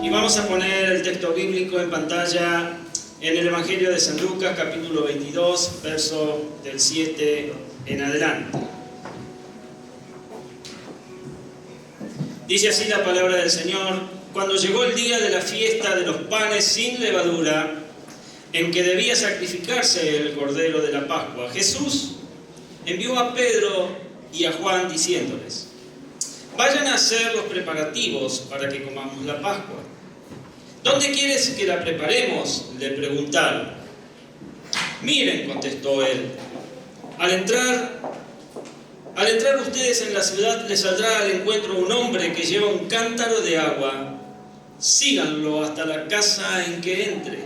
Y vamos a poner el texto bíblico en pantalla en el Evangelio de San Lucas, capítulo 22, verso del 7 en adelante. Dice así la palabra del Señor: cuando llegó el día de la fiesta de los panes sin levadura, en que debía sacrificarse el cordero de la Pascua, Jesús envió a Pedro y a Juan diciéndoles: vayan a hacer los preparativos para que comamos la Pascua. ¿Dónde quieres que la preparemos?, le preguntaron. Miren, contestó él, al entrar ustedes en la ciudad les saldrá al encuentro un hombre que lleva un cántaro de agua. Síganlo hasta la casa en que entre.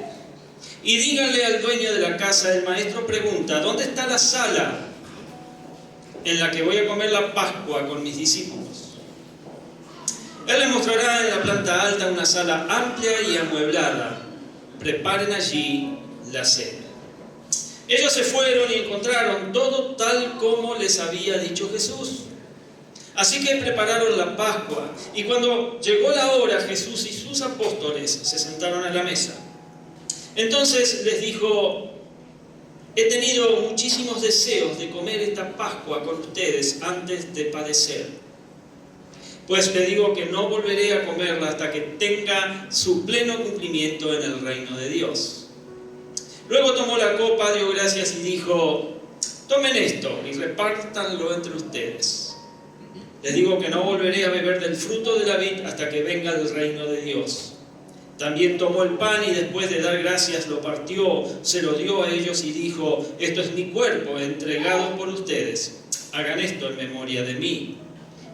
Y díganle al dueño de la casa: el maestro pregunta, ¿dónde está la sala en la que voy a comer la Pascua con mis discípulos? Él les mostrará en la planta alta una sala amplia y amueblada. Preparen allí la cena. Ellos se fueron y encontraron todo tal como les había dicho Jesús. Así que prepararon la Pascua, y cuando llegó la hora, Jesús y sus apóstoles se sentaron a la mesa. Entonces les dijo: he tenido muchísimos deseos de comer esta Pascua con ustedes antes de padecer. Pues le digo que no volveré a comerla hasta que tenga su pleno cumplimiento en el reino de Dios. Luego tomó la copa, dio gracias y dijo: tomen esto y repártanlo entre ustedes. Les digo que no volveré a beber del fruto de la vid hasta que venga el reino de Dios. También tomó el pan y después de dar gracias lo partió, se lo dio a ellos y dijo: esto es mi cuerpo entregado por ustedes. Hagan esto en memoria de mí.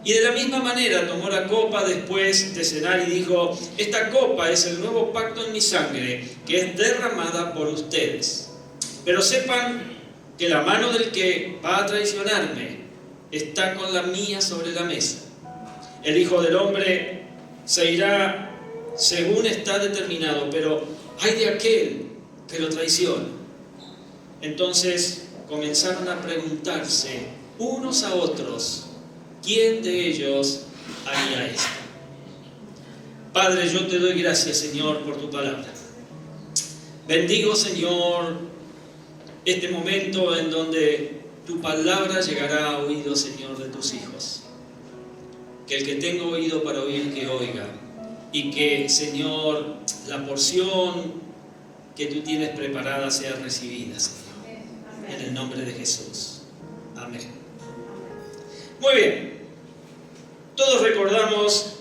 Y de la misma manera tomó la copa después de cenar y dijo: esta copa es el nuevo pacto en mi sangre, que es derramada por ustedes. Pero sepan que la mano del que va a traicionarme está con la mía sobre la mesa. El Hijo del Hombre se irá según está determinado, pero ay de aquel que lo traiciona. Entonces comenzaron a preguntarse unos a otros: ¿quién de ellos haría esto? Padre, yo te doy gracias, Señor, por tu palabra. Bendigo, Señor, este momento en donde tu palabra llegará a oídos, Señor, de tus hijos. Que el que tenga oído para oír, que oiga. Y que, Señor, la porción que tú tienes preparada sea recibida, Señor. En el nombre de Jesús. Amén. Muy bien. Todos recordamos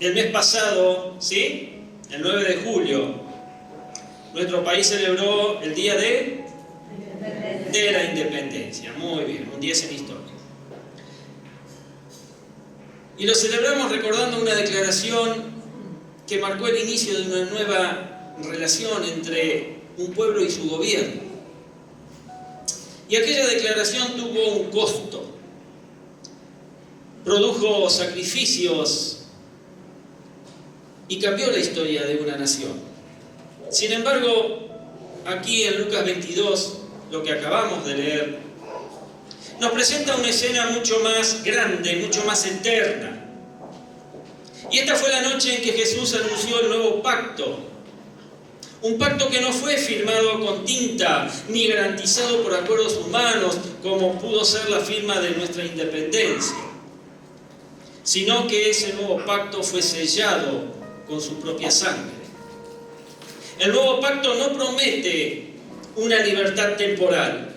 el mes pasado, ¿sí? El 9 de julio, nuestro país celebró el día de la independencia. Muy bien, un día sin historia. Y lo celebramos recordando una declaración que marcó el inicio de una nueva relación entre un pueblo y su gobierno. Y aquella declaración tuvo un costo. Produjo sacrificios y cambió la historia de una nación. Sin embargo, aquí en Lucas 22, lo que acabamos de leer, nos presenta una escena mucho más grande, mucho más eterna. Y esta fue la noche en que Jesús anunció el nuevo pacto. Un pacto que no fue firmado con tinta, ni garantizado por acuerdos humanos, como pudo ser la firma de nuestra independencia, sino que ese nuevo pacto fue sellado con su propia sangre. El nuevo pacto no promete una libertad temporal.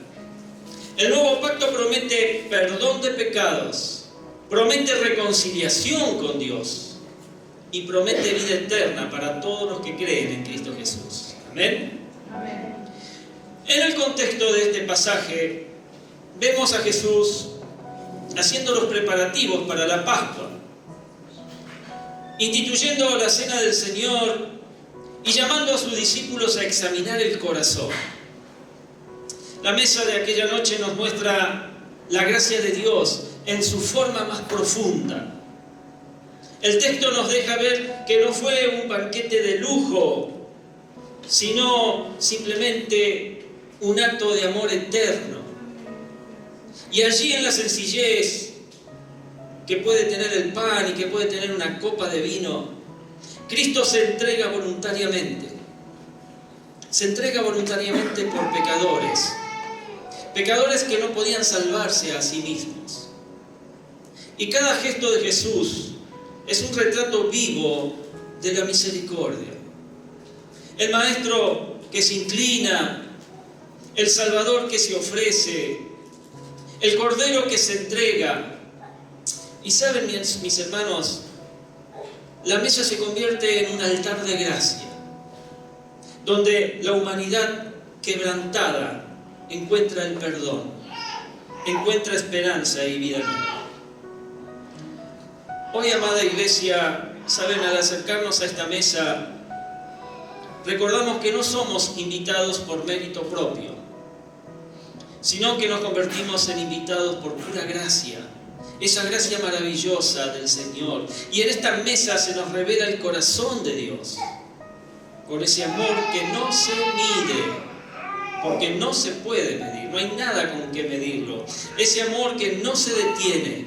El nuevo pacto promete perdón de pecados, promete reconciliación con Dios y promete vida eterna para todos los que creen en Cristo Jesús. Amén. Amén. En el contexto de este pasaje, vemos a Jesús haciendo los preparativos para la Pascua, instituyendo la cena del Señor y llamando a sus discípulos a examinar el corazón. La mesa de aquella noche nos muestra la gracia de Dios en su forma más profunda. El texto nos deja ver que no fue un banquete de lujo, sino simplemente un acto de amor eterno. Y allí, en la sencillez que puede tener el pan y que puede tener una copa de vino, Cristo se entrega voluntariamente. Se entrega voluntariamente por pecadores. Pecadores que no podían salvarse a sí mismos. Y cada gesto de Jesús es un retrato vivo de la misericordia. El Maestro que se inclina, el Salvador que se ofrece, el Cordero que se entrega. Y saben, mis hermanos, la mesa se convierte en un altar de gracia, donde la humanidad quebrantada encuentra el perdón, encuentra esperanza y vida nueva. Hoy, amada Iglesia, saben, al acercarnos a esta mesa, recordamos que no somos invitados por mérito propio, sino que nos convertimos en invitados por pura gracia, esa gracia maravillosa del Señor. Y en esta mesa se nos revela el corazón de Dios, con ese amor que no se mide, porque no se puede medir, no hay nada con que medirlo. Ese amor que no se detiene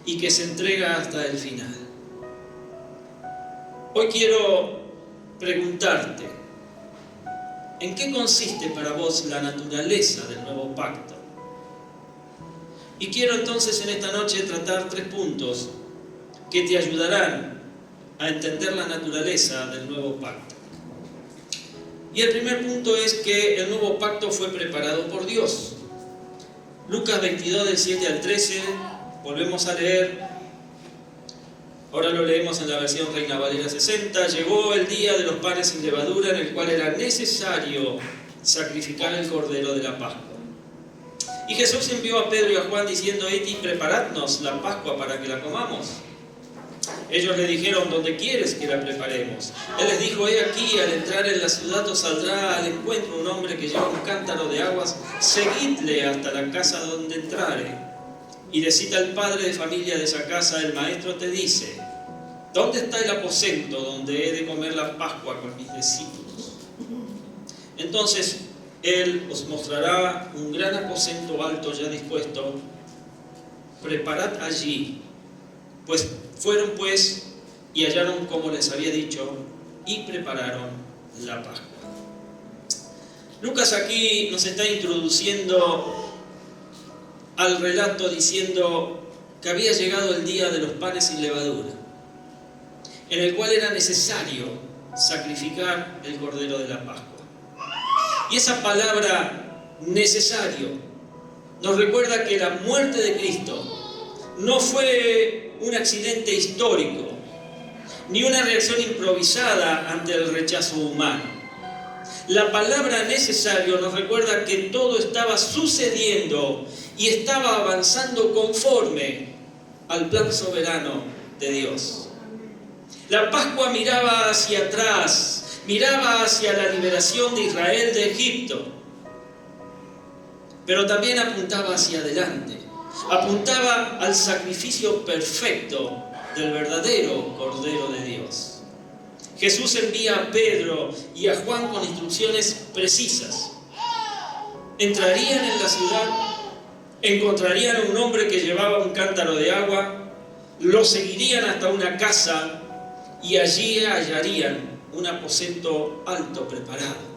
y que se entrega hasta el final. Hoy quiero preguntarte, ¿en qué consiste para vos la naturaleza del nuevo pacto? Y quiero entonces en esta noche tratar 3 puntos que te ayudarán a entender la naturaleza del nuevo pacto. Y el primer punto es que el nuevo pacto fue preparado por Dios. Lucas 22, del 7 al 13, volvemos a leer. Ahora lo leemos en la versión Reina Valera 60. Llegó el día de los panes sin levadura, en el cual era necesario sacrificar el cordero de la Pascua. Y Jesús envió a Pedro y a Juan diciendo: id y preparadnos la Pascua para que la comamos. Ellos le dijeron: ¿dónde quieres que la preparemos? Él les dijo: he aquí, al entrar en la ciudad os saldrá al encuentro un hombre que lleva un cántaro de aguas, seguidle hasta la casa donde entrare. Y decid al padre de familia de esa casa: el maestro te dice, ¿dónde está el aposento donde he de comer la Pascua con mis discípulos? Entonces él os mostrará un gran aposento alto ya dispuesto. Preparad allí. Pues fueron y hallaron como les había dicho, y prepararon la Pascua. Lucas aquí nos está introduciendo al relato diciendo que había llegado el día de los panes sin levadura, en el cual era necesario sacrificar el cordero de la Pascua. Y esa palabra necesario nos recuerda que la muerte de Cristo no fue un accidente histórico, ni una reacción improvisada ante el rechazo humano. La palabra necesario nos recuerda que todo estaba sucediendo y estaba avanzando conforme al plan soberano de Dios. La Pascua miraba hacia atrás, miraba hacia la liberación de Israel de Egipto, pero también apuntaba hacia adelante, apuntaba al sacrificio perfecto del verdadero Cordero de Dios. Jesús envía a Pedro y a Juan con instrucciones precisas. Entrarían en la ciudad, encontrarían a un hombre que llevaba un cántaro de agua, lo seguirían hasta una casa y allí hallarían un aposento alto preparado.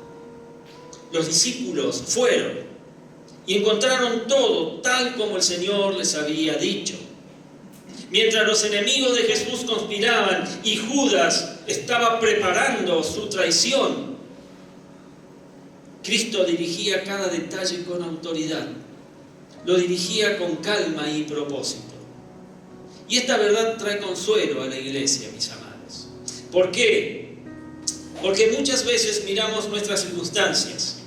Los discípulos fueron y encontraron todo tal como el Señor les había dicho. Mientras los enemigos de Jesús conspiraban y Judas estaba preparando su traición, Cristo dirigía cada detalle con autoridad, lo dirigía con calma y propósito. Y esta verdad trae consuelo a la iglesia, mis amados. ¿Por qué? Porque muchas veces miramos nuestras circunstancias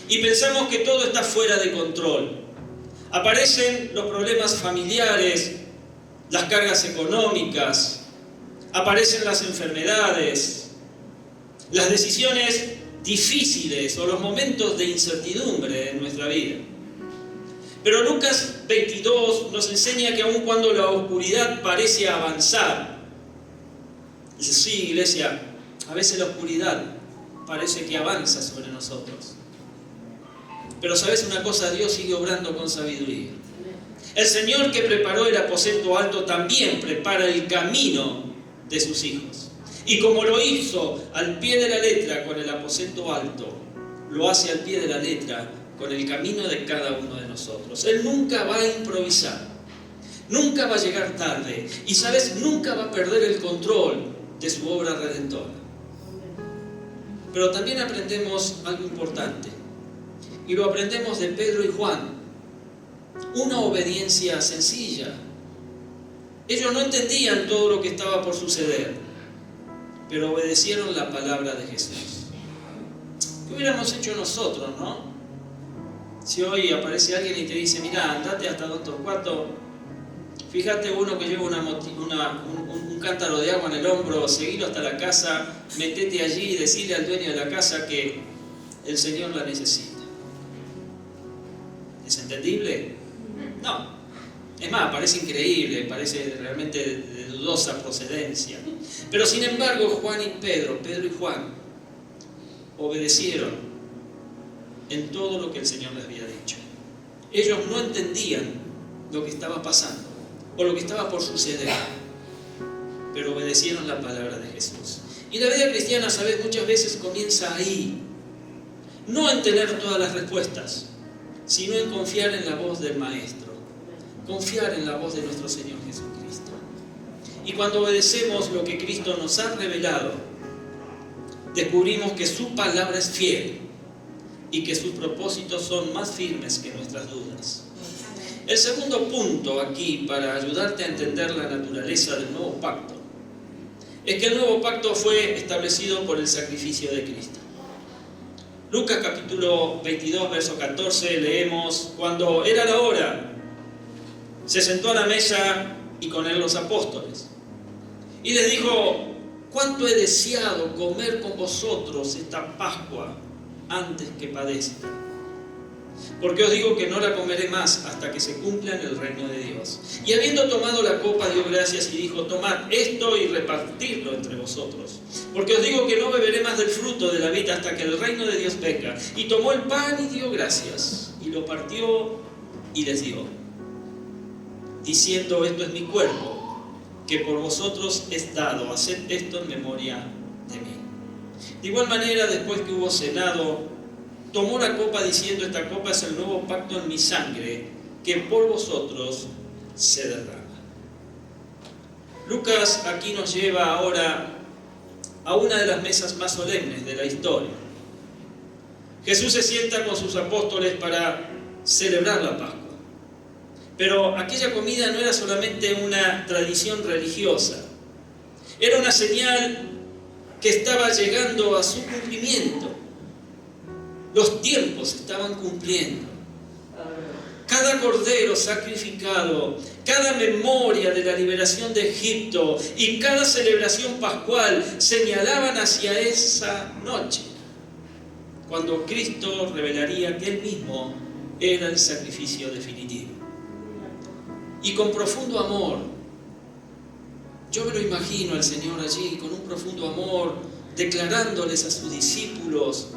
y pensamos que todo está fuera de control. Aparecen los problemas familiares, las cargas económicas, aparecen las enfermedades, las decisiones difíciles o los momentos de incertidumbre en nuestra vida. Pero Lucas 22 nos enseña que aun cuando la oscuridad parece avanzar, dice: sí, iglesia, a veces la oscuridad parece que avanza sobre nosotros. Pero ¿sabes una cosa? Dios sigue obrando con sabiduría. El Señor que preparó el aposento alto también prepara el camino de sus hijos. Y como lo hizo al pie de la letra con el aposento alto, lo hace al pie de la letra con el camino de cada uno de nosotros. Él nunca va a improvisar, nunca va a llegar tarde y, ¿sabes?, nunca va a perder el control de su obra redentora. Pero también aprendemos algo importante, y lo aprendemos de Pedro y Juan: una obediencia sencilla. Ellos no entendían todo lo que estaba por suceder, pero obedecieron la palabra de Jesús. ¿Qué hubiéramos hecho nosotros, no? Si hoy aparece alguien y te dice: mira, andate hasta Don Torcuato, fíjate uno que lleva un cántaro de agua en el hombro, seguilo hasta la casa, metete allí y decirle al dueño de la casa que el Señor la necesita. ¿Es entendible? No. Es más, parece increíble, parece realmente de dudosa procedencia. Pero sin embargo, Pedro y Juan, obedecieron en todo lo que el Señor les había dicho. Ellos no entendían lo que estaba pasando o lo que estaba por suceder, pero obedecieron la palabra de Jesús. Y la vida cristiana, ¿sabes?, muchas veces comienza ahí. No en tener todas las respuestas, sino en confiar en la voz del Maestro. Confiar en la voz de nuestro Señor Jesucristo. Y cuando obedecemos lo que Cristo nos ha revelado, descubrimos que su palabra es fiel y que sus propósitos son más firmes que nuestras dudas. El segundo punto aquí, para ayudarte a entender la naturaleza del nuevo pacto, es que el nuevo pacto fue establecido por el sacrificio de Cristo. Lucas capítulo 22, verso 14, leemos: cuando era la hora, se sentó a la mesa y con él los apóstoles. Y les dijo: cuánto he deseado comer con vosotros esta Pascua antes que padezca. Porque os digo que no la comeré más hasta que se cumpla en el reino de Dios. Y habiendo tomado la copa, dio gracias y dijo: tomad esto y repartidlo entre vosotros. Porque os digo que no beberé más del fruto de la vid hasta que el reino de Dios venga. Y tomó el pan y dio gracias, y lo partió y les dio, diciendo: esto es mi cuerpo, que por vosotros es dado, haced esto en memoria de mí. De igual manera, después que hubo cenado, tomó la copa diciendo: esta copa es el nuevo pacto en mi sangre, que por vosotros se derrama. Lucas aquí nos lleva ahora a una de las mesas más solemnes de la historia. Jesús se sienta con sus apóstoles para celebrar la Pascua. Pero aquella comida no era solamente una tradición religiosa, era una señal que estaba llegando a su cumplimiento. Los tiempos se estaban cumpliendo. Cada cordero sacrificado, cada memoria de la liberación de Egipto y cada celebración pascual señalaban hacia esa noche, cuando Cristo revelaría que Él mismo era el sacrificio definitivo. Y con profundo amor, yo me lo imagino al Señor allí, con un profundo amor, declarándoles a sus discípulos: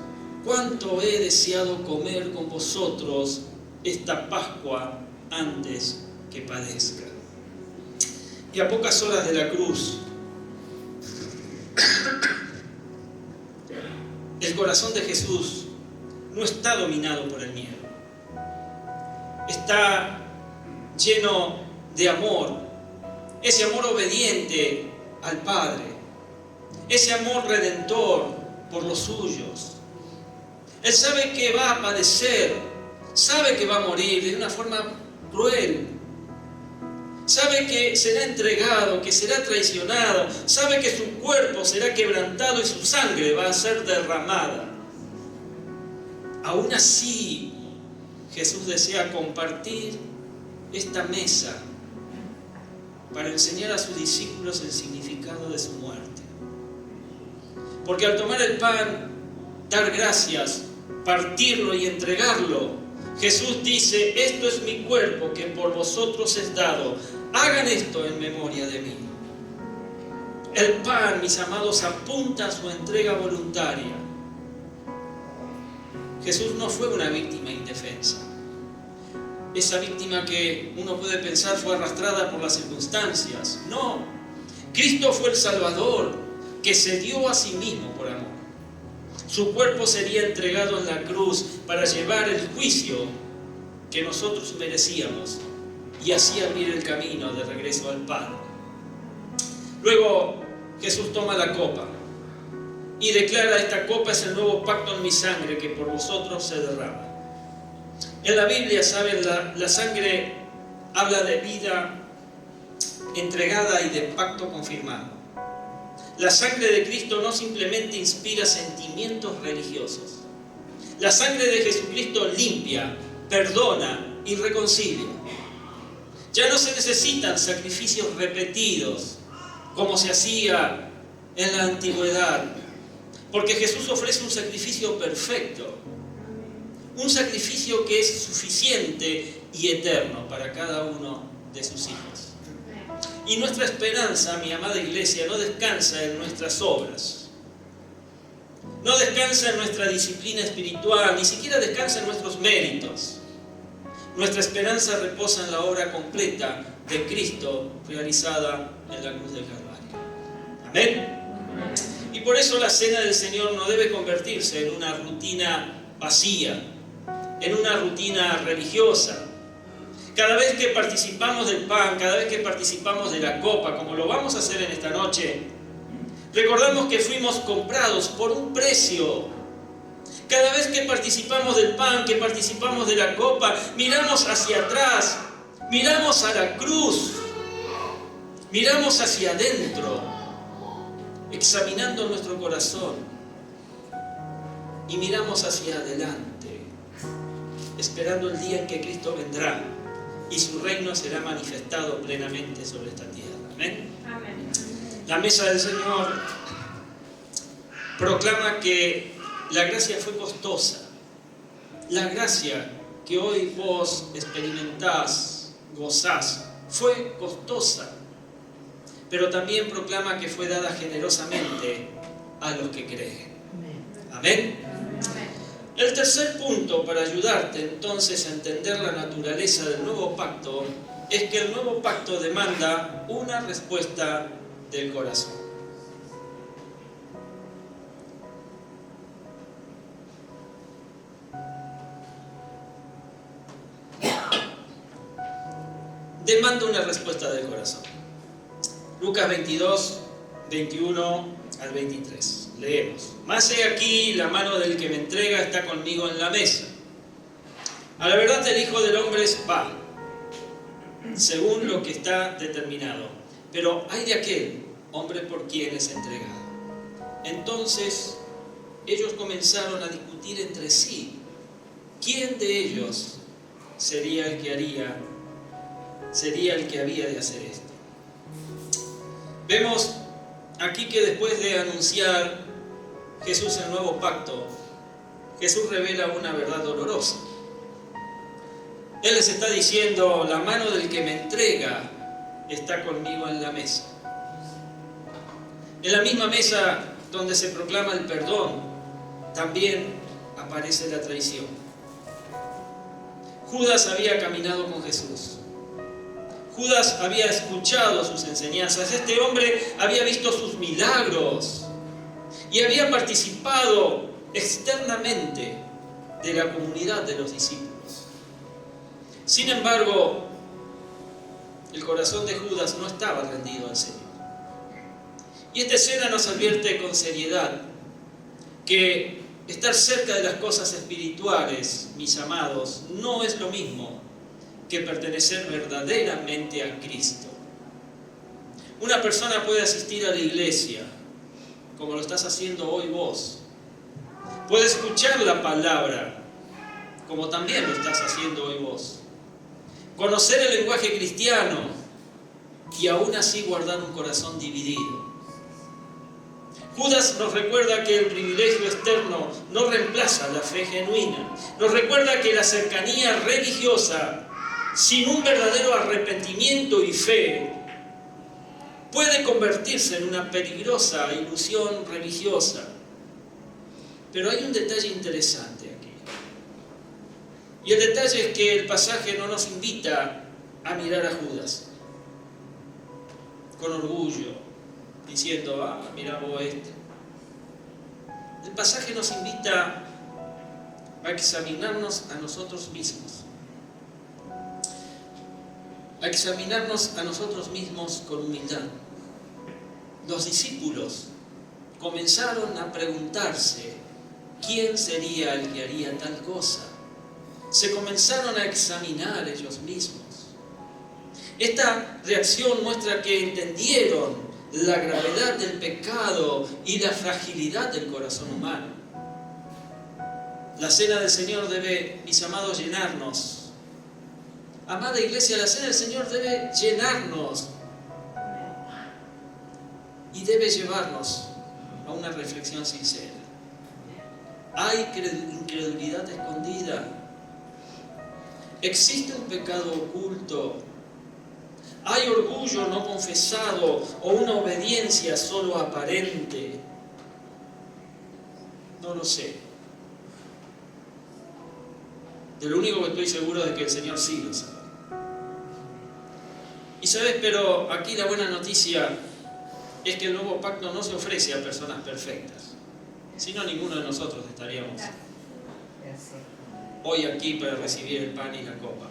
cuánto he deseado comer con vosotros esta Pascua antes que padezca. Y a pocas horas de la cruz, el corazón de Jesús no está dominado por el miedo. Está lleno de amor, ese amor obediente al Padre, ese amor redentor por los suyos. Él sabe que va a padecer, sabe que va a morir de una forma cruel, sabe que será entregado, que será traicionado, sabe que su cuerpo será quebrantado y su sangre va a ser derramada. Aún así, Jesús desea compartir esta mesa para enseñar a sus discípulos el significado de su muerte. Porque al tomar el pan, dar gracias, partirlo y entregarlo, Jesús dice: esto es mi cuerpo que por vosotros es dado, hagan esto en memoria de mí. El pan, mis amados, apunta a su entrega voluntaria. Jesús no fue una víctima indefensa. Esa víctima que uno puede pensar fue arrastrada por las circunstancias. No, Cristo fue el Salvador, que se dio a sí mismo por amor. Su cuerpo sería entregado en la cruz para llevar el juicio que nosotros merecíamos y así abrir el camino de regreso al Padre. Luego Jesús toma la copa y declara: esta copa es el nuevo pacto en mi sangre que por vosotros se derrama. En la Biblia, ¿saben? La sangre habla de vida entregada y de pacto confirmado. La sangre de Cristo no simplemente inspira sentimientos religiosos. La sangre de Jesucristo limpia, perdona y reconcilia. Ya no se necesitan sacrificios repetidos como se hacía en la antigüedad, porque Jesús ofrece un sacrificio perfecto, un sacrificio que es suficiente y eterno para cada uno de sus hijos. Y nuestra esperanza, mi amada iglesia, no descansa en nuestras obras, no descansa en nuestra disciplina espiritual, ni siquiera descansa en nuestros méritos. Nuestra esperanza reposa en la obra completa de Cristo realizada en la cruz del Calvario. Amén. Y por eso la cena del Señor no debe convertirse en una rutina vacía, en una rutina religiosa. Cada vez que participamos del pan, cada vez que participamos de la copa, como lo vamos a hacer en esta noche, recordamos que fuimos comprados por un precio. Cada vez que participamos del pan, que participamos de la copa, miramos hacia atrás, miramos a la cruz, miramos hacia adentro, examinando nuestro corazón, y miramos hacia adelante, esperando el día en que Cristo vendrá y su reino será manifestado plenamente sobre esta tierra. ¿Amén? Amén. La mesa del Señor proclama que la gracia fue costosa. La gracia que hoy vos experimentás, gozás, fue costosa. Pero también proclama que fue dada generosamente a los que creen. Amén. El tercer punto para ayudarte entonces a entender la naturaleza del nuevo pacto es que el nuevo pacto demanda una respuesta del corazón. Demanda una respuesta del corazón. Lucas 22, 21 al 23. Leemos: Mas he aquí, la mano del que me entrega está conmigo en la mesa. A la verdad el Hijo del Hombre va, según lo que está determinado. Pero hay de aquel hombre por quien es entregado. Entonces ellos comenzaron a discutir entre sí quién de ellos sería el que había de hacer esto. Vemos aquí que después de anunciar Jesús el nuevo pacto, Jesús revela una verdad dolorosa. Él les está diciendo: la mano del que me entrega está conmigo en la mesa. En la misma mesa donde se proclama el perdón, también aparece la traición. Judas había caminado con Jesús. Judas había escuchado sus enseñanzas. Este hombre había visto sus milagros y había participado externamente de la comunidad de los discípulos. Sin embargo, el corazón de Judas no estaba rendido al Señor. Y esta escena nos advierte con seriedad que estar cerca de las cosas espirituales, mis amados, no es lo mismo que pertenecer verdaderamente a Cristo. Una persona puede asistir a la iglesia, como lo estás haciendo hoy vos. Puede escuchar la palabra, como también lo estás haciendo hoy vos. Conocer el lenguaje cristiano y aún así guardar un corazón dividido. Judas nos recuerda que el privilegio externo no reemplaza la fe genuina. Nos recuerda que la cercanía religiosa, sin un verdadero arrepentimiento y fe, puede convertirse en una peligrosa ilusión religiosa. Pero hay un detalle interesante aquí. Y el detalle es que el pasaje no nos invita a mirar a Judas con orgullo, diciendo, mira vos este. El pasaje nos invita a examinarnos a nosotros mismos. A examinarnos a nosotros mismos con humildad. Los discípulos comenzaron a preguntarse quién sería el que haría tal cosa. Se comenzaron a examinar ellos mismos. Esta reacción muestra que entendieron la gravedad del pecado y la fragilidad del corazón humano. La cena del Señor debe, mis amados, llenarnos. Amada iglesia, la cena del Señor debe llenarnos y debe llevarnos a una reflexión sincera. ¿Hay incredulidad escondida? ¿Existe un pecado oculto? ¿Hay orgullo no confesado o una obediencia solo aparente? No lo sé. De lo único que estoy seguro es que el Señor sí lo sabe. Y sabes, pero aquí la buena noticia es que el nuevo pacto no se ofrece a personas perfectas. Si no, ninguno de nosotros estaríamos hoy aquí para recibir el pan y la copa.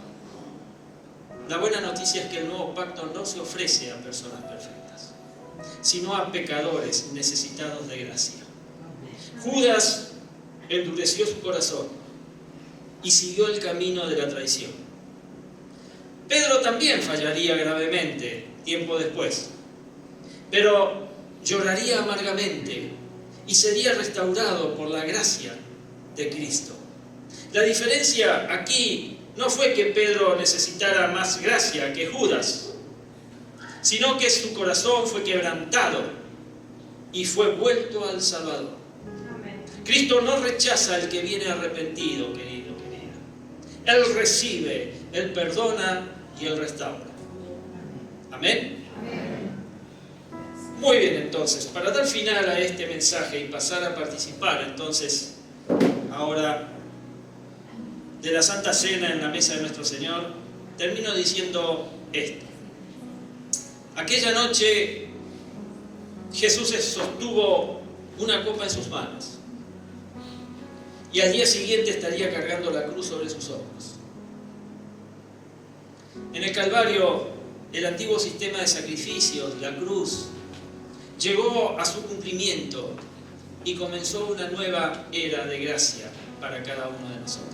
La buena noticia es que el nuevo pacto no se ofrece a personas perfectas, sino a pecadores necesitados de gracia. Judas endureció su corazón y siguió el camino de la traición. Pedro también fallaría gravemente tiempo después, pero lloraría amargamente y sería restaurado por la gracia de Cristo. La diferencia aquí no fue que Pedro necesitara más gracia que Judas, sino que su corazón fue quebrantado y fue vuelto al Salvador. Amén. Cristo no rechaza al que viene arrepentido, querido, querida. Él recibe, Él perdona y Él restaura. Amén. Amén. Muy bien, entonces, para dar final a este mensaje y pasar a participar, entonces, ahora de la Santa Cena en la mesa de nuestro Señor, termino diciendo esto. Aquella noche Jesús sostuvo una copa en sus manos y al día siguiente estaría cargando la cruz sobre sus hombros. En el Calvario, el antiguo sistema de sacrificios, la cruz, llegó a su cumplimiento y comenzó una nueva era de gracia para cada uno de nosotros.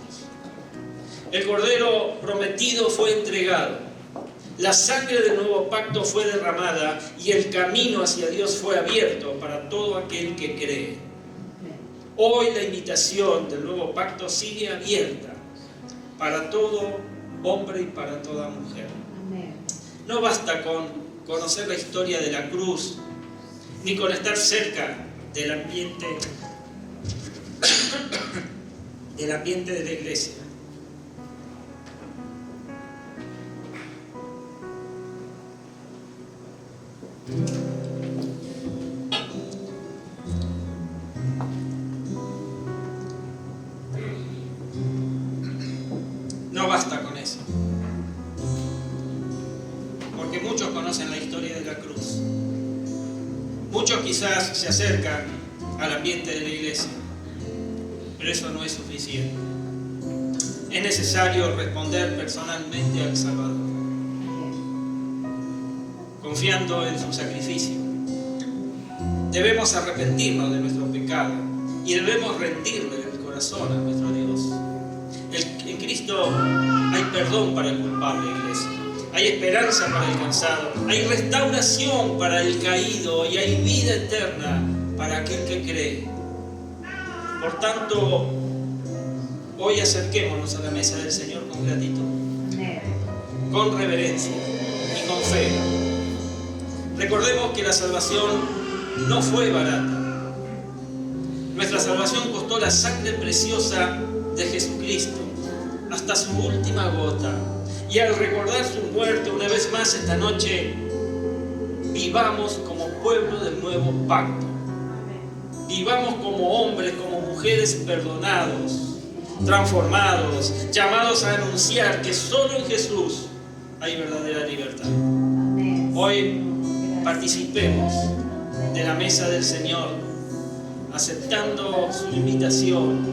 El Cordero prometido fue entregado, la sangre del nuevo pacto fue derramada y el camino hacia Dios fue abierto para todo aquel que cree. Hoy la invitación del nuevo pacto sigue abierta para todo hombre y para toda mujer. No basta con conocer la historia de la cruz, ni con estar cerca del ambiente de la iglesia. No basta con eso, porque muchos conocen la historia de la cruz. Muchos quizás se acercan al ambiente de la iglesia, pero eso no es suficiente. Es necesario responder personalmente al Salvador, confiando en su sacrificio. Debemos arrepentirnos de nuestro pecado y debemos rendirle el corazón a nuestro Dios. En Cristo hay perdón para el culpable, iglesia. Hay esperanza para el cansado, hay restauración para el caído y hay vida eterna para aquel que cree. Por tanto, hoy acerquémonos a la mesa del Señor con gratitud, con reverencia y con fe. Recordemos que la salvación no fue barata. Nuestra salvación costó la sangre preciosa de Jesucristo hasta su última gota. Y al recordar su muerte una vez más esta noche, vivamos como pueblo del nuevo pacto. Vivamos como hombres, como mujeres perdonados, transformados, llamados a anunciar que solo en Jesús hay verdadera libertad. Hoy participemos de la mesa del Señor, aceptando su invitación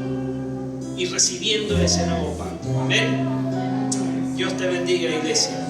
y recibiendo ese nuevo pacto. Amén. Dios te bendiga, iglesia.